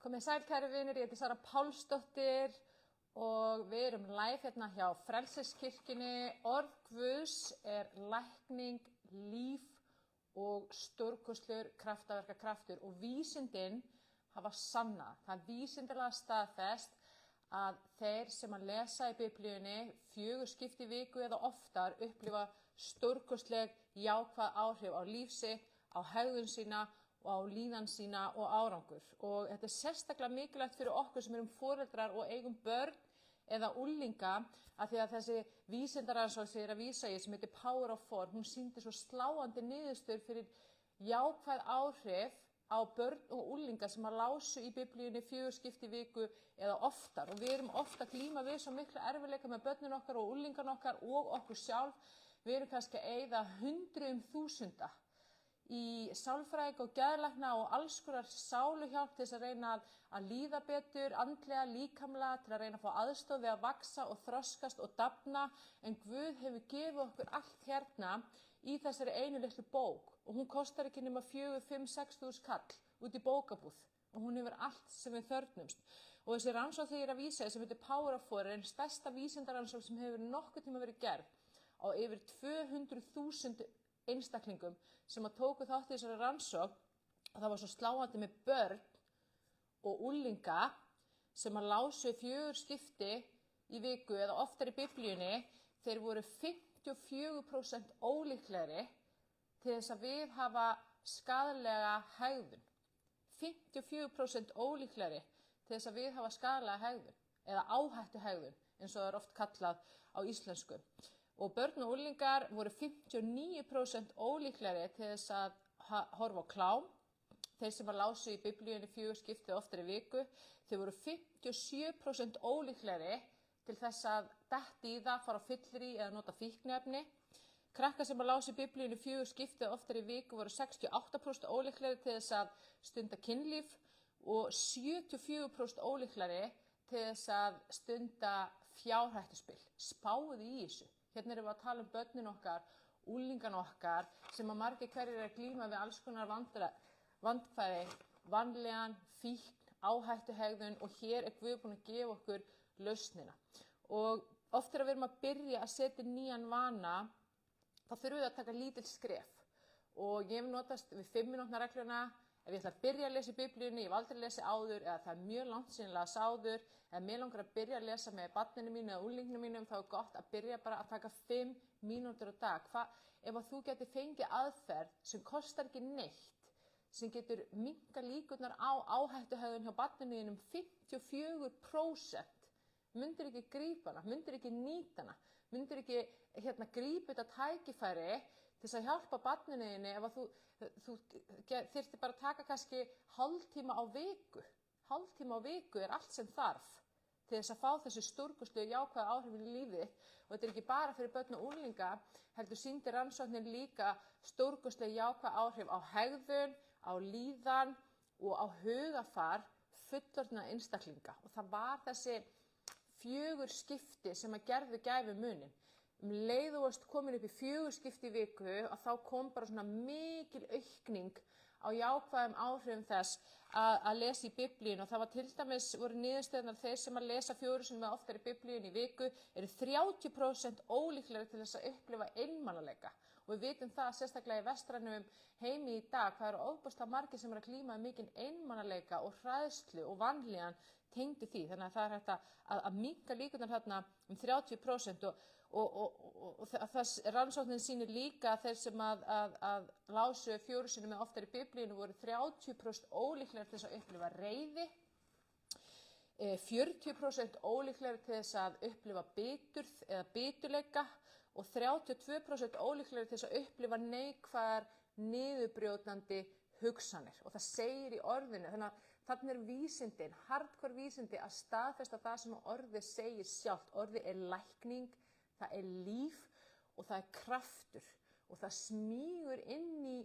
Komið sæl kæru vinir, ég heiti Sara Pálsdóttir og við erum live hérna hjá Frelsiskirkjunni. Orð Guðs lækning, líf og stórkostlegur kraftaverkakraftur og vísindin hafa sannað. Það vísindilega staðfest að þeir sem að lesa í Biblíunni 4 skipti í viku eða oftar upplifa stórkostleg jákvæð áhrif á líf sitt, á hegðun sína og á líðan sína og árangur. Og þetta sérstaklega mikilvægt fyrir okkur sem erum foreldrar og eigum börn eða unglinga, af því að þessi vísindarannsókn sem ég að vísa í sem heitir Power of 4, hún sýndi svo sláandi niðurstöður fyrir jákvæð áhrif á börn og unglinga sem að lásu í Biblíunni 4 skipti í viku eða oftar. Og við erum ofta að glíma við svo miklu erfiðleika með börnin okkar og unglingan okkar og okkur sjálf. Við erum kannski að eyða hundruðum þúsunda í sálfræðing og geðlækna og alls konar sáluhjálp til þess að reyna að líða betur, andlega, líkamlega, til að reyna að fá aðstoð við að vaksa og þroskast og dafna. En Guð hefur gefið okkur allt hérna í þessari einu litlu bók og hún kostar ekki nema 4, 5, 6 þúsund kall út í bókabúð og hún hefur allt sem við þörfnumst. Og þessi rannsókn þegar ég að vísa sem heitir Power of 4 einn stærsta vísindarannsókn sem hefur nokkuð tíma verið gerð á yfir 200.000 einstaklingum sem að tóku þátt í þessari rannsókn. Og það var svo sláandi með börn og unglinga sem að lásu 4 skipti í viku eða oftar í Biblíunni. Þeir voru 54% ólíklegri til þess að viðhafa skaðlega hegðun. 54% ólíklegri til þess að viðhafa skaðlega hegðun eða áhættu hegðun eins og það er oft kallað á íslensku. Og börn og unglingar voru 59% ólíklegri til þess að horfa á klám. Þeir sem að lásu í Biblíunni 4 skipti oftar í viku, þeir voru 57% ólíklegri til þess að detti í það, fara á fyllerí eða nota fíkniefni. Krakkar sem að lásu í Biblíunni 4 skipti oftar í viku voru 68% ólíklegri til þess að stunda kynlíf og 74% ólíklegri til þess að stunda fjárhættuspil. Spáðu í þessu. Hérna erum við að tala börnin okkar, unglingan okkar sem að margir hverjir að glíma við alls konar vandkvæði, vanlíðan, fíkn, áhættuhegðun og hér Guð búinn að gefa okkur lausnina. Og oft þegar við erum að byrja að setja nýjan vana, þá þurfum við að taka lítil skref. Og ég hef notast við 5 mínútna regluna. Ef ég ætla að byrja að lesa í Biblíunni, ég hef aldrei lesið áður eða það er mjög langt síðan las áður eða mér langar að byrja að lesa með barninu mínu eða unglinginu mínum, þá er gott að byrja bara að taka 5 mínútur á dag. Ef að þú getur fengið aðferð sem kostar ekki neitt, sem getur minnkað líkurnar á áhættuhegðun hjá barninu þínum 54%, myndir ekki grípa hana, myndir ekki nýta hana, myndir ekki grípa þetta tækifæri til þess að hjálpa barninu þínu ef að þú þyrftir bara að taka kannski hálftíma á viku. Hálftíma á viku er allt sem þarf til þess að fá þessi stórkostlegu jákvæðu áhrif í lífið þitt. Og þetta er ekki bara fyrir börn og unglinga, heldur sýndi rannsóknin líka stórkostlegu jákvæðu áhrif á hegðun, á líðan og á hugafar fullorðinna einstaklinga. Og það var þessi 4 skipti sem að gerðu gæfumuninn. Leið þú varst komin upp í 4 skipti í viku og þá kom bara svona mikil aukning á jákvæðum áhrifum þess að lesa í Biblíunni. Og það var til dæmis, voru niðurstöðunar þeir sem að lesa 4 sinnum eða oftar í Biblíunni í viku eru 30% ólíklegri til þess að upplifa einmanaleika. Og við vitum það sérstaklega í vestrænum heimi í dag, hvað eru ofboðslega margir sem eru að glíma mikinn einmanaleika og hræðslu og vanlíðan tengdu því. Þannig að það er hægt að minnka líkurnar þarna 30% og það rannsóknin sýnir líka að þeir sem að lásu 4 sinnum eða oftar í Biblíunni voru 30% ólíklegri til þess að upplifa reiði, 40% ólíklegri til þess að upplifa biturð eða biturleika og 32% ólíklegri til þess að upplifa neikvæðar niðurbrjótandi hugsanir. Og það segir í orðinu, þannig að þarna er vísindin, hardcore vísindi að staðfesta það sem orðið segir sjálft. Orðið er lækning, það er líf og það er kraftur og það smýgur inn í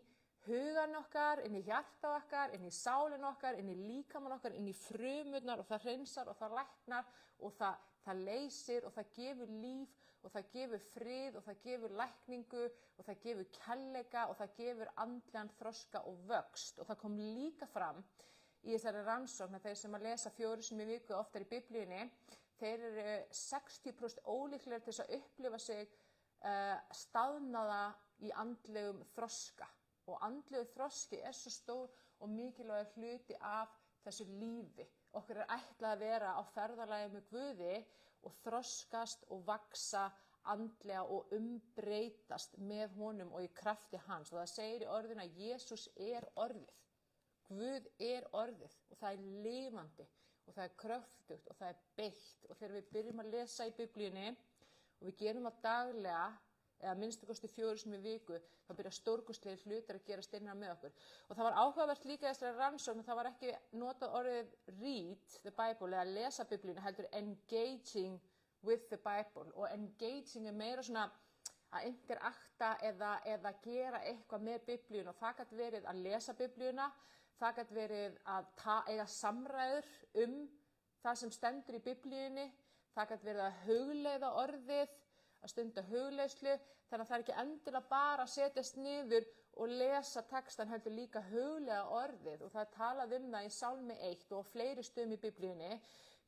hugan okkar, inn í hjarta okkar, inn í sálin okkar, inn í líkamann okkar, inn í frumurnar og það hreinsar og það læknar og það leysir og það gefur líf og það gefur frið og það gefur lækningu og það gefur kærleika og það gefur andlegan þroska og vöxt. Og það kom líka fram í þessari rannsókn að þeir sem að lesa 4 sinnum í viku oftar í Biblíunni, þeir eru 60% ólíklegir til þess að upplifa sig staðnaða í andlegum þroska. Og andlegur þroski svo stór og mikilvægur hluti af þessu lífi. Okkur ætlað að vera á ferðalagi með Guði og þroskast og vaxa andlega og umbreytast með honum og í krafti hans. Og það segir í orðinu að Jesús orðið. Guð orðið og það lifandi og það kröftugt og það beitt. Og þegar við byrjum að lesa í Biblíunni og við gerum það daglega, eða minnstu kosti 4 sinnum í viku, þá byrja stórkostlegir hlutir að gerast innan með okkur. Og það var áhugavert líka í þessari rannsókn, það var ekki notað orðið read the Bible eða lesa Biblíuna, heldur engaging with the Bible. Og engaging meira svona að interakta eða gera eitthvað með Biblíuna. Og það gæti verið að lesa Biblíuna, það gæti verið að eiga samræður það sem stendur í Biblíunni, það gæti verið að hugleiða orðið, að stunda hugleiðslu, þannig að það ekki endilega bara að setjast niður og lesa textan, heldur líka hugleiða orðið. Og það talað það í Sálmi 1 og fleiri stöðum í Biblíunni,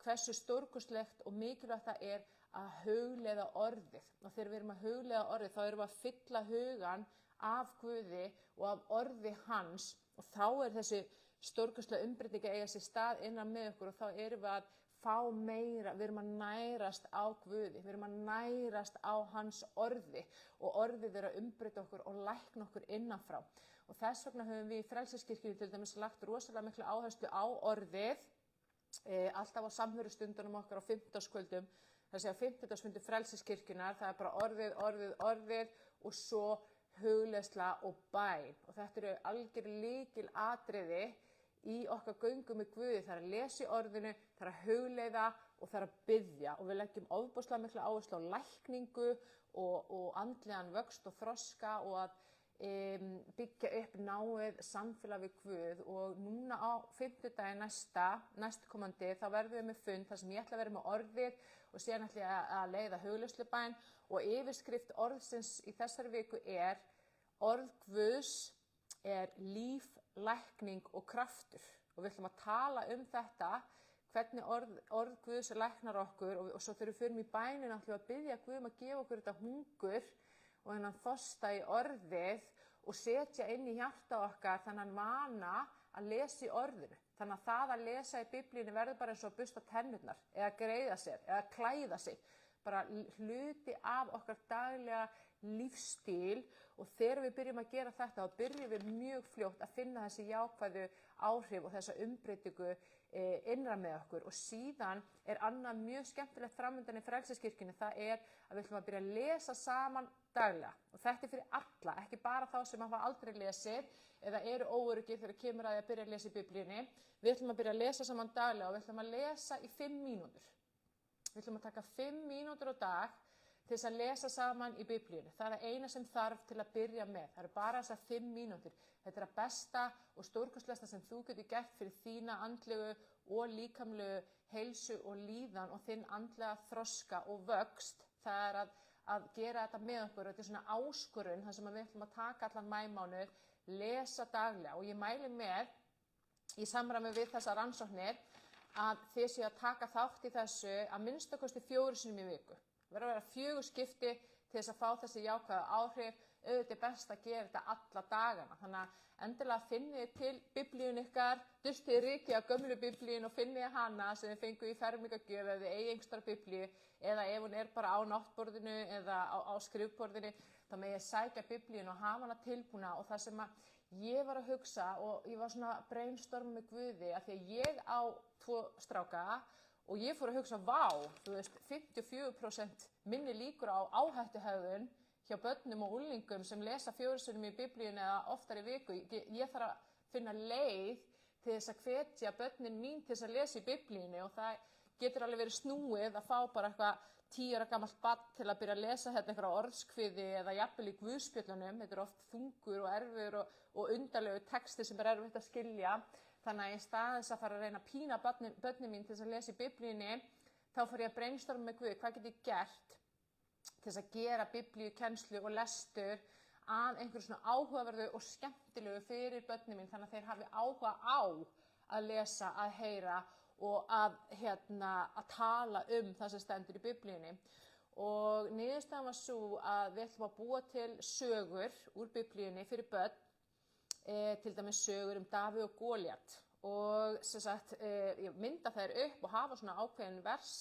hversu stórkostlegt og mikilvægt það að hugleiða orðið. Og þegar við erum að hugleiða orðið, þá erum við að fylla hugan af Guði og af orði hans, og þá þessi stórkostlega umbreyting að eiga sér stað innan með okkur, og þá erum við að fá meira, við erum að nærast á Guði, við erum að nærast á hans orði og orðið að umbreyta okkur og lækna okkur innanfrá. Og þess vegna höfum við í Frelseskirkjunni til dæmis lagt rosalega mikla áherslu á orðið, alltaf á samverustundunum okkar á 50-kvöldum, það segja 50-fundur Frelseskirkjunnar, það bara orðið og svo hugleiðsla og bæn. Og þetta eru algjör lykilatriði í okkar göngum með Guði, það að lesa í orðinu, það að hugleiða og það að biðja. Og við leggjum ofboðslega mikla áherslu á lækningu og andlegan vöxt og þroska og að byggja upp náið samfélag við Guð. Og núna á 50. næstkomandi þá verðum við með fund þar sem ég ætla að vera með orðið og síðan ætla ég að leiða hugleiðslubæn. Og yfirskrift orðsins í þessari viku orð Guðs líf, lækning og kraftur. Og við ætlum að tala þetta, hvernig orð Guðs læknar okkur, og svo þegar við förum í bænina ætlum við að biðja Guð að gefa okkur þetta hungur og þennan þorsta í orðið og setja inn í hjarta okkar þennan vana að lesa í orðinu. Þannig að það að lesa í Biblíunni verður bara eins og að busta tennurnar eða greiða sér eða klæða sig. Bara hluti af okkar daglega lífsstíl, og þegar við byrjum að gera þetta þá byrjum við mjög fljótt að finna þessi jákvæðu áhrif og þessa umbreytingu innra með okkur. Og síðan annað mjög skemmtilegt framundan í Frelseskirkjunni, það að við ætlum að byrja að lesa saman daglega. Og þetta fyrir alla, ekki bara þá sem hafa aldrei lesið eða eru óöruggir þegar kemur að byrja að lesa í Biblíunni. Við ætlum að byrja að lesa saman daglega og við ætlum að lesa í 5 mínútur. Við ætlum að taka 5 mínútur á dag til þess að lesa saman í Biblíunni. Það eina sem þarf til að byrja með. Það bara þessar 5 mínútur. Þetta að besta og stórkostlegasta sem þú getur gert fyrir þína andlegu og líkamlegu heilsu og líðan og þinn andlega þroska og vöxt. Það að gera þetta með okkur. Þetta svona áskorun, þar sem við ætlum að taka allan maímánuð, lesa daglega. Og ég mæli með, í samræmi við þessar rannsóknir, að þið séu að taka þátt í þessu að minnsta kosti 4 sinnum í viku. Það verður að vera 4 skipti til þess að fá þessi jákvæðu áhrif. Auðvitað best að gera þetta alla dagana. Þannig að endilega finnið til Biblíun ykkar, dustið rykið á gömlu Biblíun og finnið hana sem þið fengu í fermingargjöf ef þið eigi einhverja Biblíu, eða ef hún bara á náttborðinu eða á skrifborðinu, þá með ég sækja Biblíun og hafa hana tilbúna. Og það sem ég var að hugsa, og ég var svona brainstorma með Guði, af því að ég á 2 stráka, og ég fór að hugsa, vá, þú veist, 54% minni líkur á áhættuhegðun hjá börnum og unglingum sem lesa 4 sinnum í Biblíunni eða oftar í viku. Ég þarf að finna leið til þess að hvetja börnin mín til þess að lesa í Biblíunni, og það getur alveg verið snúið að fá bara eitthvað 10 ára gamalt barn til að byrja að lesa einhverja orðskviði eða jafnvel í guðspjöllunum. Þetta oft þungur og erfiður og undarlegu texti sem erfitt að skilja. Þannig að í staðins að fara að reyna að pína börnin mín til þess að lesa í Biblíunni, þá fór ég að brainstorma með Guði, hvað get ég gert til þess að gera biblíukennslu og lestur að einhverju svona áhugaverðu og skemmtilegu fyrir börnin mín, þannig að þeir hafi áhuga á að lesa, að heyra og að tala það sem stendur í Biblíunni. Og niðurstaðan var sú að við ætlum að búa til sögur úr Biblíunni fyrir börn, til dæmis sögur Davíð og Góliat. Og ég mynda þær upp og hafa svona ákveðin vers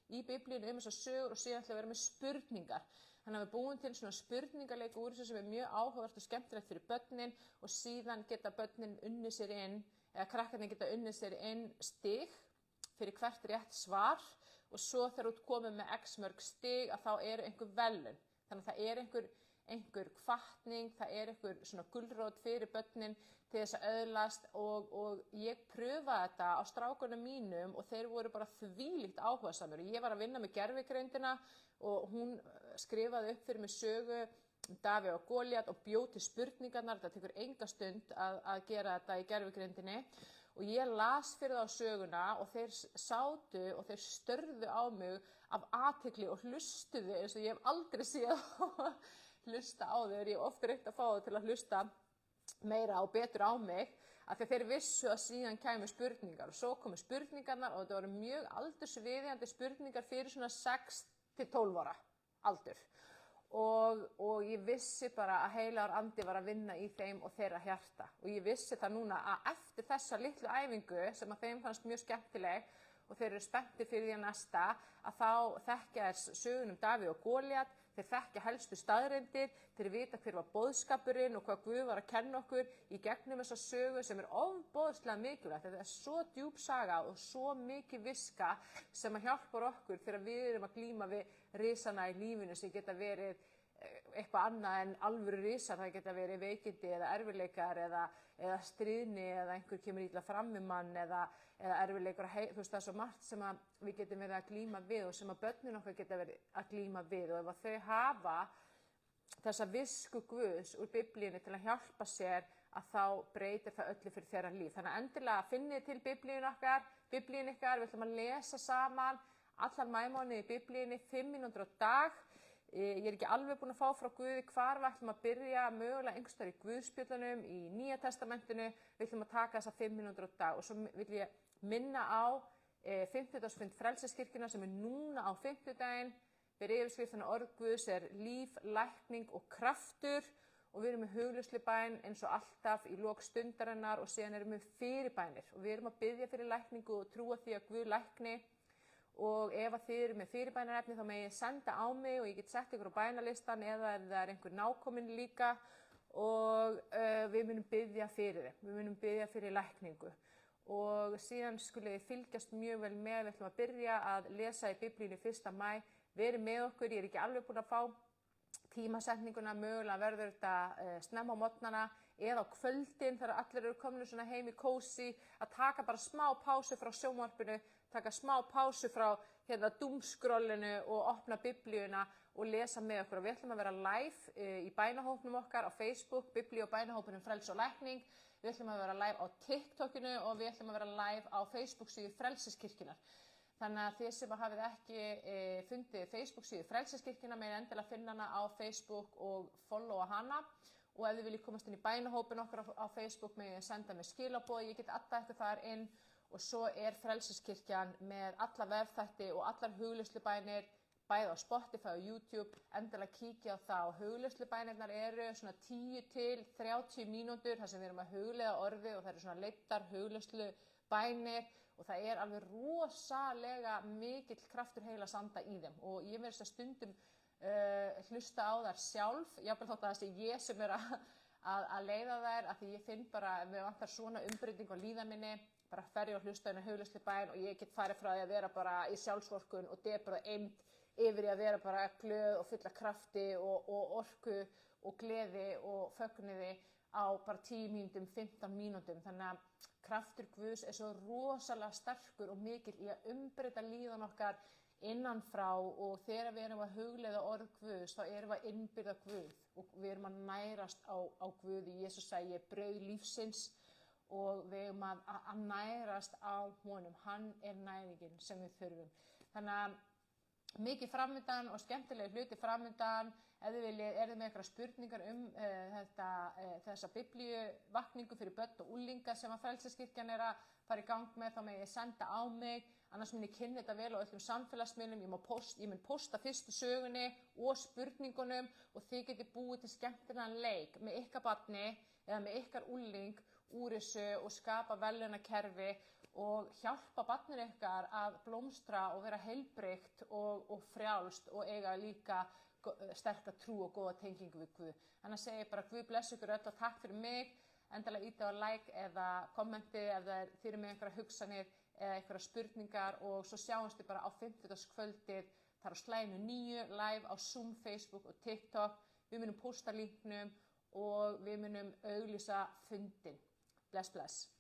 í Biblíunni þessar sögur og síðan ætla að vera með spurningar. Þannig að við búum til svona spurningaleik úr þessu sem mjög áhugavert og skemmtilegt fyrir börnin og síðan geta börnin unnið sér inn, eða krakkarnir geta unnið sér inn stig fyrir hvert rétt svar og svo þegar út komið með x mörg stig að þá eru einhver velun. Þannig að það er einhver hvatning, það er einhver svona gulrót fyrir börnin til þess að öðlast og ég pröfaði þetta á strákunum mínum og þeir voru bara þvílíkt áhugasamir. Ég var að vinna með gervigreindina og hún skrifaði upp fyrir mig sögu Davíð og Góliat og bjó til spurningarnar. Þetta tekur enga stund að gera þetta í gervigreindinni og ég las fyrir þá söguna og þeir sátu og þeir störðu á mig af athygli og hlustuðu eins og ég hef aldrei séð hlusta á þau. Ég hef oft reynt að fá þau til að hlusta meira og betur á mig af því að þeir vissu að síðan kæmu spurningar og svo komu spurningarnar og þetta voru mjög aldursviðjandi spurningar fyrir svona 6 til 12 ára aldur og ég vissi bara að heilagur andi var að vinna í þeim og þeirra hjarta og ég vissi það núna að eftir þessa litlu æfingu sem að þeim fannst mjög skemmtileg og þeir eru spenntir fyrir því að næsta að þá þekkja þér sögun Davíð og Góliat, þeir þekkja helstu staðreyndir, þeir vita hver var boðskapurinn og hvað Guð var að kenna okkur í gegnum þessa sögu sem er ofboðslega mikilvægt. Þetta er svo djúp saga og svo mikið viska sem að hjálpar okkur þegar við erum að glíma við risana í lífinu sem geta verið eitthvað annað en alvöru risar, það geta verið veikindi eða erfiðleikar eða stríðni eða einhver kemur illa fram við mann eða erfiðleikar, þú veist það er svo margt sem að við getum verið að glíma við og sem að börnin okkar geta verið að glíma við og ef þau hafa þessa visku Guðs úr Biblíunni til að hjálpa sér að þá breytir það öllu fyrir þeirra líf. Þannig að endilega finnið til Biblíun ykkar, við ætlum að lesa saman allar maímánuði í Biblíunni 5 mínútur á dag. Ég er ekki alveg búin að fá frá Guði hvar við ætlum að byrja, mögulega einhvers staðar í Guðspjöllunum, í Nýja testamentinu, við ætlum að taka þessa 5 mínútur á dag og svo vil ég minna á 50-dagsfund Frelseskirkjunnar sem er núna á 50-daginn, fyrir yfirskriftina orð Guðs er líf, lækning og kraftur og við erum með hugleiðslubæn eins og alltaf í lok stundarinnar og síðan erum við fyrirbænir og við erum að biðja fyrir lækningu og trúa því að Guð lækni. Og ef að þið eru með fyrirbænarefni þá megið senda á mig og ég get sett ykkur á bænalistan eða ef það er einhver nákominn líka og við munum biðja fyrir þeim, við munum biðja fyrir lækningu. Og síðan skulle þið fylgjast mjög vel með, við ætlum að byrja að lesa í Biblíunni 1. maí, verið með okkur, ég er ekki alveg búin að fá tímasetninguna, mögulega verður þetta snemma á morgnana eða á kvöldin þegar allir eru komin svona heim í kósí að taka bara smá pásu frá sjónvarpinu, taka smá pásu frá doomskrollinu og opna Biblíuna og lesa með okkur. Og við ætlum að vera live í bænahópnum okkar á Facebook, Biblíu og bænahópnum Frelsi og lækning. Við ætlum að vera live á TikTokinu og við ætlum að vera live á Facebook síðu Frelseskirkjunnar. Þannig að þið sem hafið ekki fundið Facebook síðu Frelseskirkjunnar megið endilega finna hana á Facebook og followa hana. Og ef þið viljið komast inn í bænahópin okkar á Facebook megið senda mér skilaboð, ég get addað ykkur þar inn. Og svo er Frelseskirkjan með alla vefþætti og allar hugleiðslubænir, bæði á Spotify og YouTube, endilega kíkja á það. Og hugleiðslubænirnar eru svona 10 til 30 mínútur þar sem við erum að hugleiða orði og það eru svona leiddar hugleiðslubænir og það er alveg rosalega mikill kraftur heilags anda í þeim. Og ég verðist að stundum hlusta á þær sjálf, jafnvel þótt að það sé ég sem er að leiða þær, af því ég finn bara, ef við vantar svona umbreyting á líðan minni, bara fer ég að hlusta inn á hugleiðslubæn og ég get farið frá því að vera bara í sjálfsvorkun og debrað eymd yfir í að vera bara glöð og fulla krafti og orku og gleði og fögnuði á bara 10 mínútum, 15 mínútum. Þannig að kraftur Guðs er svo rosalega sterkur og mikill í að umbreyta líðan okkar innanfrá og þegar við erum að hugleiða orð Guðs þá erum við að innbyrða Guð og við erum að nærast á Guði. Jesús segi brauð lífsins og við erum að nærast á honum. Hann er næringin sem við þurfum. Þannig að mikið framundan og skemmtilegi hluti framundan Ef þið viljið, þið með eitthvað spurningar þessa biblíuvakningu fyrir börn og unglinga sem að Frelseskirkjan er að fara í gang með, þá megið senda á mig, annars mun ég kynna þetta vel á öllum samfélagsmiðlum, ég mun posta fyrstu sögunni og spurningunum og þið getið búið til skemmtilegan leik með ykkar barni eða með ykkar ungling úr þessu og skapa verðlaunakerfi og hjálpa barninu ykkar að blómstra og vera heilbrigt og frjálst og eiga líka sterka trú og góða tengingu við Guð. Þannig að segja ég bara Guð blessi ykkur öll og takk fyrir mig. Endilega ýta á like eða kommenti ef þið eru með einhverja hugsanir eða einhverja spurningar og svo sjáumst við bara á 50. þar á slaginu 9 live á Zoom, Facebook og TikTok. Við munum posta linknum og við munum auglýsa fundinn. Bless, bless.